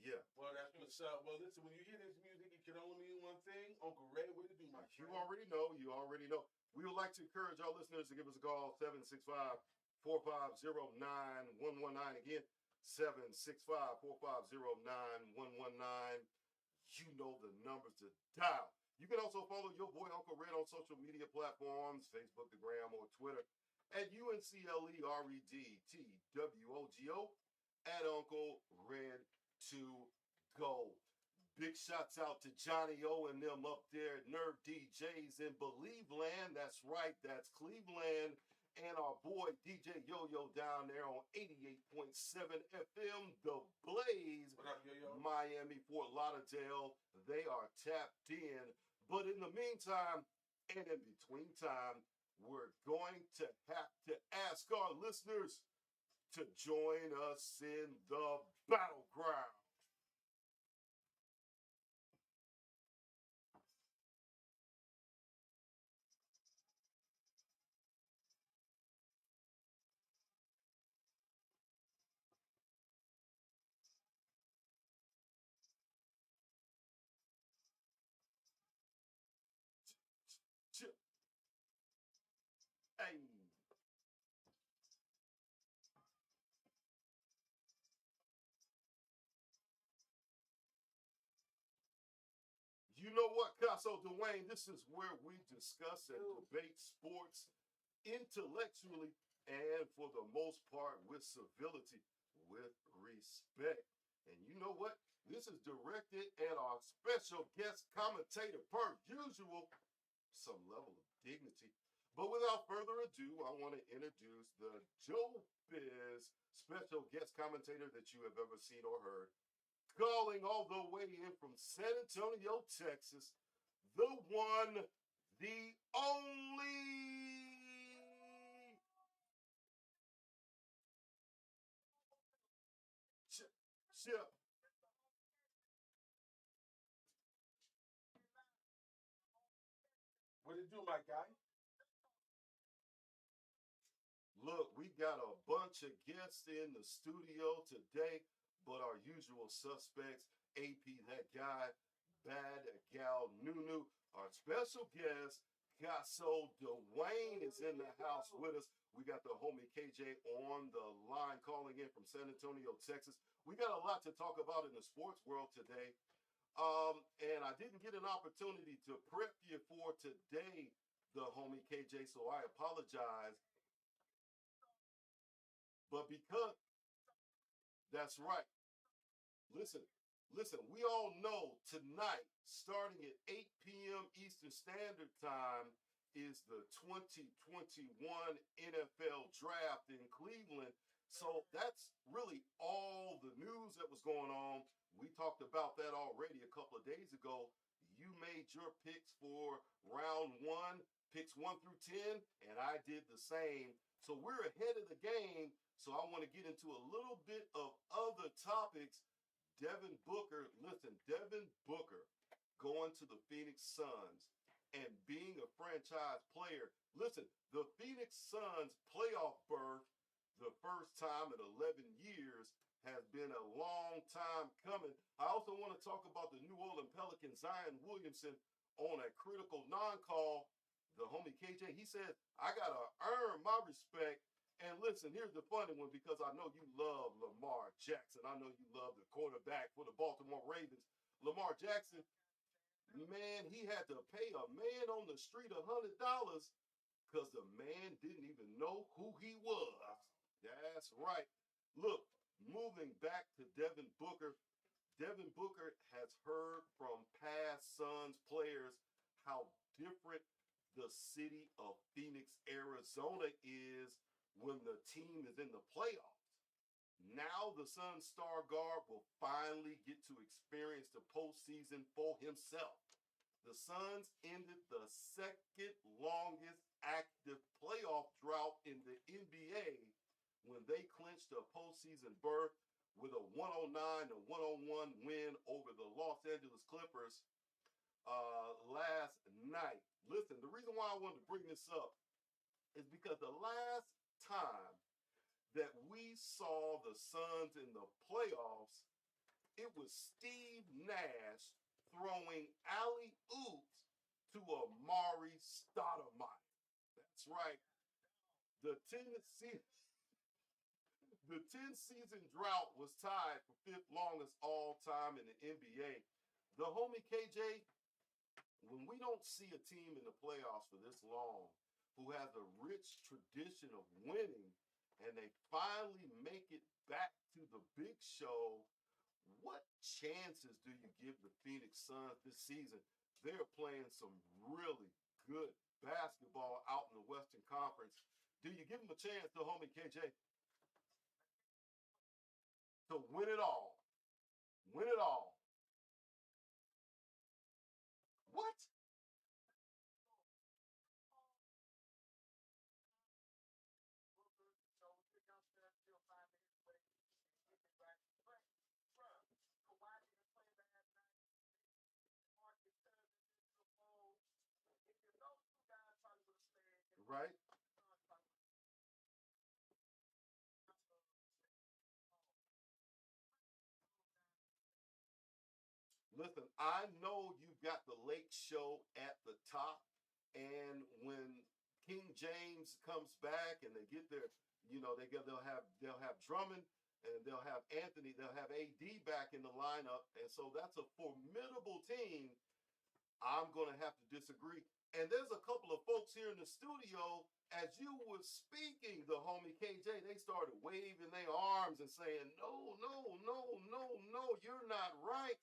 Yeah. Well, that's what's up. Well, listen, when you hear this music, it can only mean one thing. Uncle Ray, what to do, my You friend? already know. You already know. We would like to encourage our listeners to give us a call, 765-450-9119. Again, 765-450-9119. You know the numbers to dial. You can also follow your boy Uncle Red on social media platforms, Facebook, the Gram, or Twitter, at UNCLEREDTWOGO, at Uncle Red to go. Big shouts out to Johnny O and them up there at Nerve DJs in Believe Land. That's right, that's Cleveland. And our boy DJ Yo-Yo down there on 88.7 FM, The Blaze, What up, Yo-Yo? Miami, Fort Lauderdale. They are tapped in. But in the meantime, and in between time, we're going to have to ask our listeners to join us in the battleground. know what, Casso Dwayne? This is where we discuss and debate sports intellectually and for the most part with civility, with respect. And you know what? This is directed at our special guest commentator, per usual, some level of dignity. But without further ado, I want to introduce the Joe Biz special guest commentator that you have ever seen or heard, calling all the way in from San Antonio, Texas, the one, the only. Chip. What it do, my guy? Look, we got a bunch of guests in the studio today, but our usual suspects, AP, that guy, Bad Gal Nunu, our special guest, Casso Dwayne is in the house with us. We got the homie KJ on the line calling in from San Antonio, Texas. We got a lot to talk about in the sports world today. And I didn't get an opportunity to prep you for today, the homie KJ, so I apologize. But because that's right. Listen, listen, we all know tonight, starting at 8 p.m. Eastern Standard Time, is the 2021 NFL Draft in Cleveland. So that's really all the news that was going on. We talked about that already a couple of days ago. You made your picks for round one, picks 1 through 10, and I did the same. So we're ahead of the game. So I want to get into a little bit of other topics. Devin Booker, listen, Devin Booker going to the Phoenix Suns and being a franchise player. Listen, the Phoenix Suns playoff berth, the first time in 11 years, has been a long time coming. I also want to talk about the New Orleans Pelicans, Zion Williamson, on a critical non-call. The homie KJ, he said, I got to earn my respect. And listen, here's the funny one, because I know you love Lamar Jackson. I know you love the quarterback for the Baltimore Ravens. Lamar Jackson, man, he had to pay a man on the street $100 because the man didn't even know who he was. That's right. Look, moving back to Devin Booker has heard from past Suns players how different the city of Phoenix, Arizona is when the team is in the playoffs. Now the Suns star guard will finally get to experience the postseason for himself. The Suns ended the second longest active playoff drought in the NBA when they clinched a postseason berth with a 109-101 win over the Los Angeles Clippers last night. Listen, the reason why I wanted to bring this up is because the last time that we saw the Suns in the playoffs, it was Steve Nash throwing alley-oops to Amari Stoudemire. That's right. The 10-season drought was tied for fifth longest all time in the NBA. The homie KJ, when we don't see a team in the playoffs for this long who has a rich tradition of winning and they finally make it back to the big show, what chances do you give the Phoenix Suns this season? They're playing some really good basketball out in the Western Conference. Do you give them a chance, the homie KJ, to win it all? Win it all. What? Right? Listen, I know you've got the late show at the top, and when King James comes back and they get their, they'll have Drummond and they'll have Anthony, they'll have AD back in the lineup, and so that's a formidable team. I'm going to have to disagree. And there's a couple of folks here in the studio, as you were speaking, the homie KJ, they started waving their arms and saying, no, no, no, no, no, you're not right.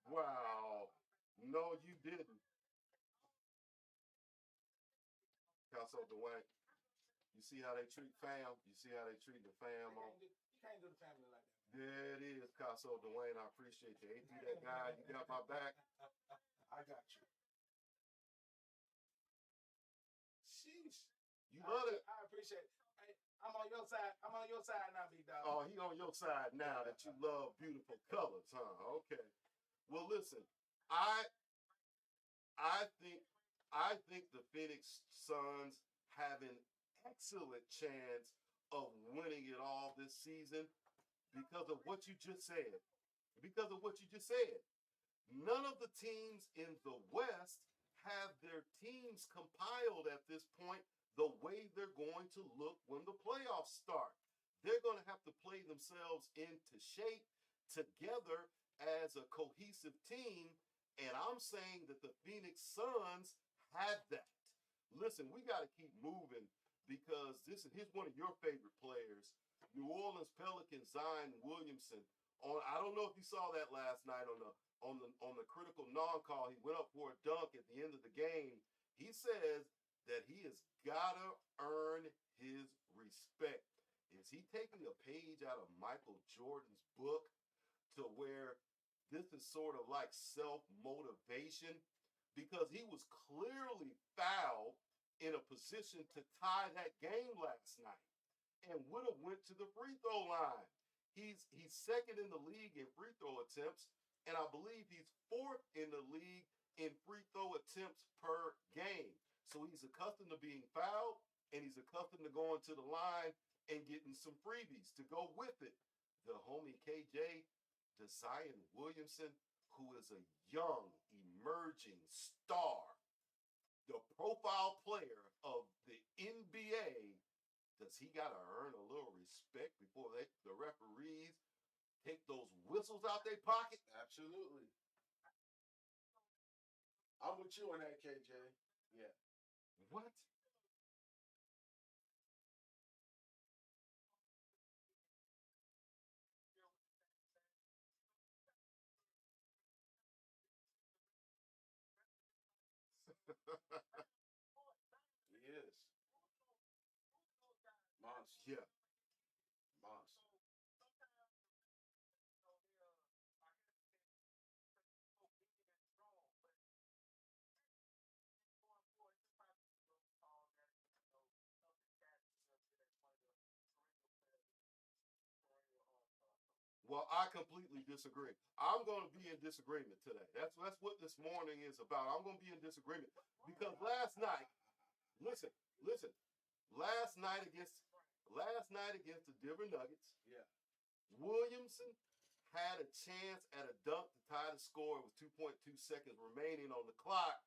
Wow. No, you didn't. Council Dwayne, you see how they treat fam? You see how they treat the fam? You can't do the family like that. There it is, Council Dwayne. I appreciate you. AP, that guy, you got my back. I got you. Sheesh. You love it. I appreciate it. Hey, I'm on your side. I'm on your side now, big dog. Oh, he on your side now that you love beautiful colors, huh? Okay. Well, listen, I think the Phoenix Suns have an excellent chance of winning it all this season because of what you just said. Because of what you just said. None of the teams in the West have their teams compiled at this point the way they're going to look when the playoffs start. They're going to have to play themselves into shape together as a cohesive team. And I'm saying that the Phoenix Suns have that. Listen, we got to keep moving because here's one of your favorite players, New Orleans Pelicans Zion Williamson. I don't know if you saw that last night on the critical non-call. He went up for a dunk at the end of the game. He says that he has got to earn his respect. Is he taking a page out of Michael Jordan's book to where this is sort of like self-motivation? Because he was clearly fouled in a position to tie that game last night and would have went to the free throw line. He's second in the league in free throw attempts, and I believe he's fourth in the league in free throw attempts per game. So he's accustomed to being fouled, and he's accustomed to going to the line and getting some freebies to go with it. The homie KJ, Zion Williamson, who is a young, emerging star, the profile player of the NBA, does he got to earn a little respect before the referees take those whistles out their pocket? Absolutely. I'm with you on that, KJ. Yeah. What? He is. Monster. Yeah. Monster. Well, I completely disagree. I'm going to be in disagreement today. That's what this morning is about. I'm going to be in disagreement because last night, listen, last night against the Denver Nuggets, Yeah. Williamson had a chance at a dunk to tie the score with 2.2 seconds remaining on the clock,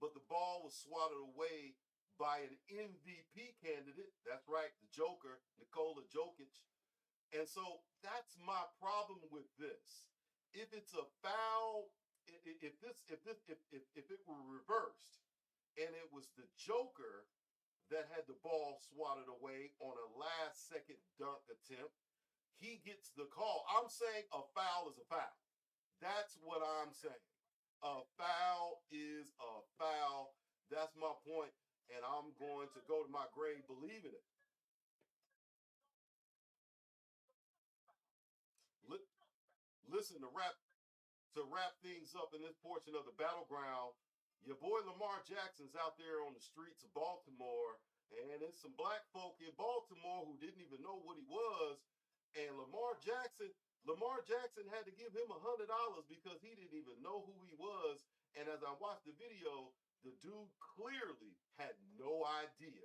but the ball was swatted away by an MVP candidate. That's right, the Joker, Nikola Jokic. And so that's my problem with this. If it's a foul, if it were reversed, and it was the Joker that had the ball swatted away on a last-second dunk attempt, he gets the call. I'm saying a foul is a foul. That's what I'm saying. A foul is a foul. That's my point, and I'm going to go to my grave believing it. Listen, to wrap things up in this portion of the battleground, your boy Lamar Jackson's out there on the streets of Baltimore, and there's some black folk in Baltimore who didn't even know what he was, and Lamar Jackson had to give him $100 because he didn't even know who he was. And as I watched the video, the dude clearly had no idea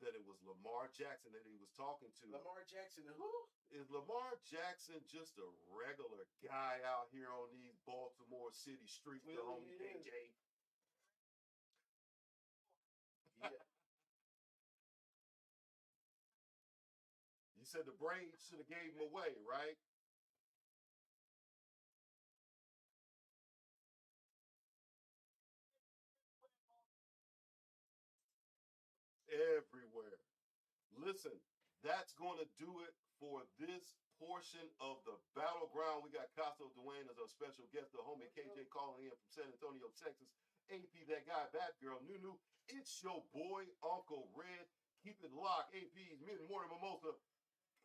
that it was Lamar Jackson that he was talking to. Lamar Jackson, who? Is Lamar Jackson just a regular guy out here on these Baltimore City streets, the homie KJ? Yeah. You said the Braves should have gave him away, right? everywhere. Listen, that's going to do it for this portion of the Battleground. We got Caso Dwayne as our special guest, the homie KJ calling in from San Antonio, Texas. AP, that guy, that girl, Nunu. It's your boy, Uncle Red. Keep it locked. APz Mid-Morning Mimosa.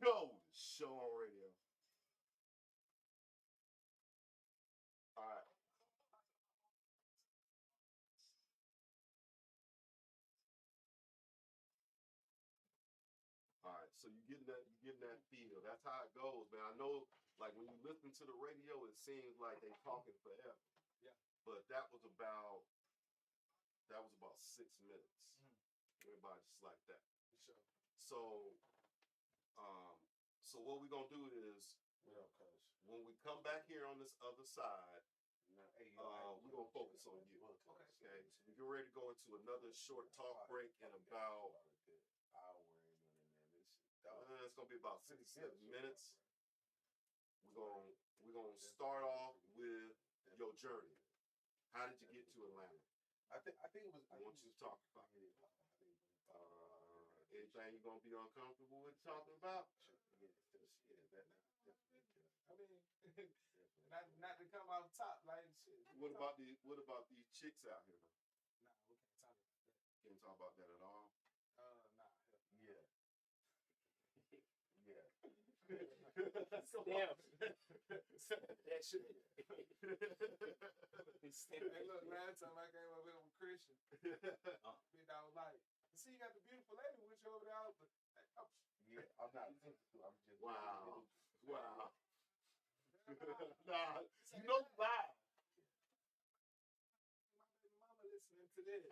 Go show on radio. All right. All right, so you getting that feel. That's how it goes, man. I know, like when you listen to the radio, it seems like they talking forever. Yeah. But that was about 6 minutes. Everybody just like that. For sure. So, so what we're gonna do is when we come back here on this other side, we're gonna focus on you. Okay. So we get ready to go into another short talk break in about. It's gonna be about 6 to 7 minutes. We're gonna start off with your journey. How did you get to Atlanta? I think it was. I want you to talk about it. Anything you're gonna be uncomfortable with talking about? I mean, not to come off top like shit. What about these chicks out here? Nah, we can't talk about that. Can't talk about that at all. Nah. Yeah. Yeah. Damn. That shit. Hey, look, last time I came up here with Christian, bitch, I was like, see, you got the beautiful lady with you over there, but Yeah, I'm not thinking. I'm just. Wow. Wow. nah, You know why? my baby mama listening to this.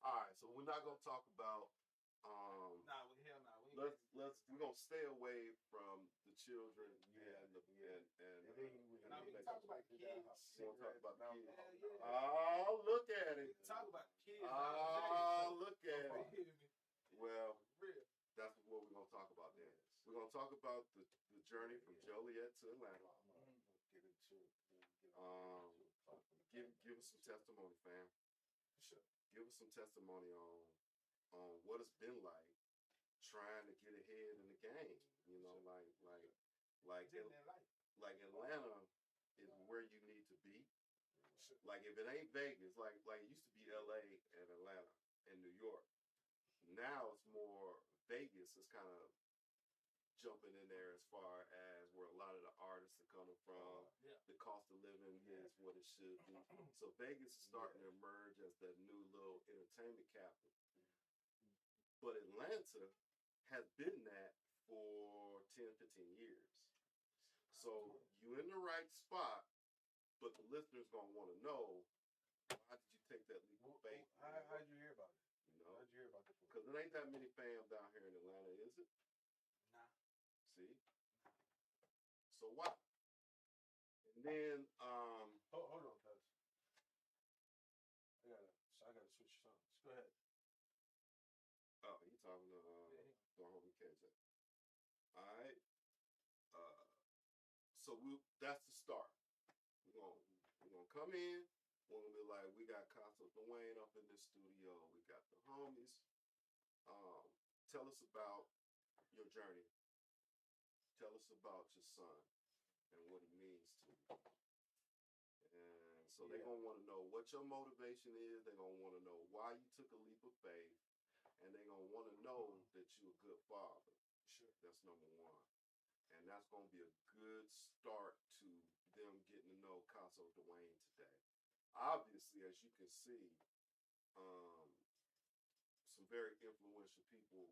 All right, so we're not gonna talk about. Nah, hell nah. We're gonna stay away from the children and the Nah, we can talk about the kids. We'll talk about the kids. Yeah. Oh, look at We it. can talk about the kids. Oh, look at You it. hear me? Well, Real. that's what we're gonna talk about then. We're gonna talk about the journey from Joliet to Atlanta. Give us some testimony, fam. Sure. Give us some testimony on what it's been like trying to get ahead in the game. You know, like Atlanta is where you need to be. Like if it ain't Vegas, like it used to be LA and Atlanta and New York. Now it's more Vegas is kind of jumping in there as far as where a lot of the artists are coming from. The cost of living is what it should be. So Vegas is starting to emerge as the new little entertainment capital. But Atlanta has been that for 10, 15 years. So you're in the right spot, but the listeners gonna want to know, why did you take that leap of faith? How did you hear about it? You know, How'd you hear about it? because there ain't that many fans down here in Atlanta, is it? Nah. See? So why? And then Hold on, cuz. I gotta switch songs. Go ahead. oh, you talking to the homie KJ. All right. So that's the start. We're gonna come in. We're gonna be like, we got Caso Dwayne up in the studio. We got the homies. Tell us about your journey. Tell us about your son and what he means to you. And so they're gonna want to know what your motivation is. They're gonna want to know why you took a leap of faith, and they're gonna want to know that you're a good father. Sure. That's number one. And that's going to be a good start to them getting to know Caso Dwayne today. Obviously, as you can see, some very influential people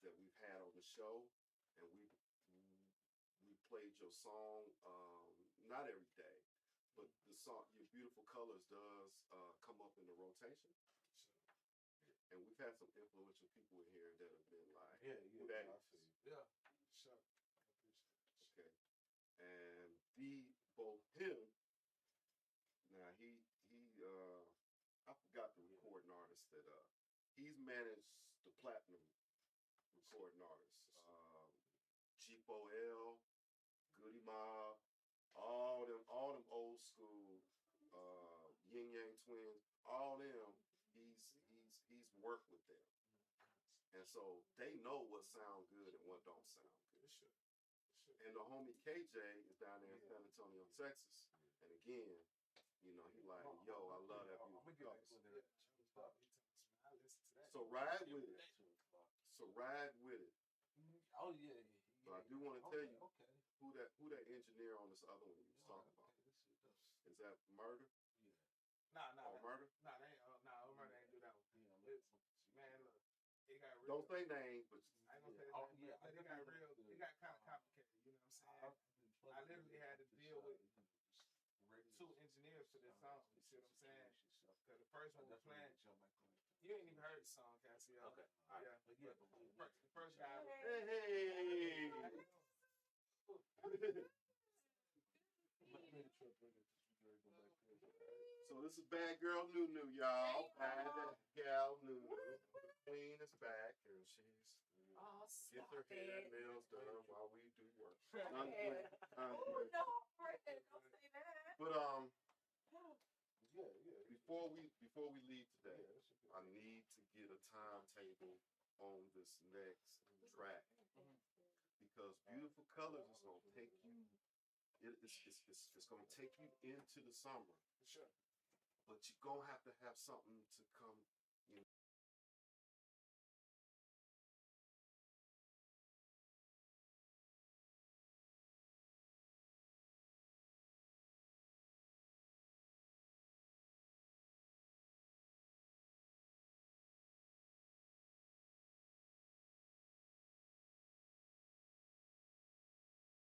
that we've had on the show, and we played your song not every day, but the song "Your Beautiful Colors" does come up in the rotation. Sure. And we've had some influential people in here that have been like, Yeah, I see. Yeah. Sure. I appreciate it. okay, and both him. Now he I forgot the recording artist that he's managed the platinum recording artists. G4L, Goody Mob, all them old school Yin Yang Twins. all them, he's worked with them. And so they know what sound good and what don't sound good. And the homie KJ is down there in San Antonio, Texas. And again, you know, he like, yo, I love that beautiful colors. So ride with it. So ride with it. Oh yeah. But I do want to tell you who that engineer on this other one you was talking about. Is that Murder? Yeah. Nah, Murder? Nah, they ain't. Murder ain't do that one. Man, look, it got real. Don't say names, but I ain't gonna say that. Yeah, but it got real. It got kind of complicated. You know what I'm saying? I literally had to deal with 2 engineers for this song. You see what I'm saying? Because the first one was playing. You ain't even heard the song, Cassie. Okay. Yeah. But yeah, the first guy. hey. So this is Bad Girl Nunu, y'all. Bad Gal Nunu. The queen is back, and she's gets her hair and nails done while we do work. Oh, no, Fred, don't say that. But before we leave today, I need to get a timetable on this next track because Beautiful Colors is gonna take you. It's gonna take you into the summer. Sure. But you're gonna have to have something to come,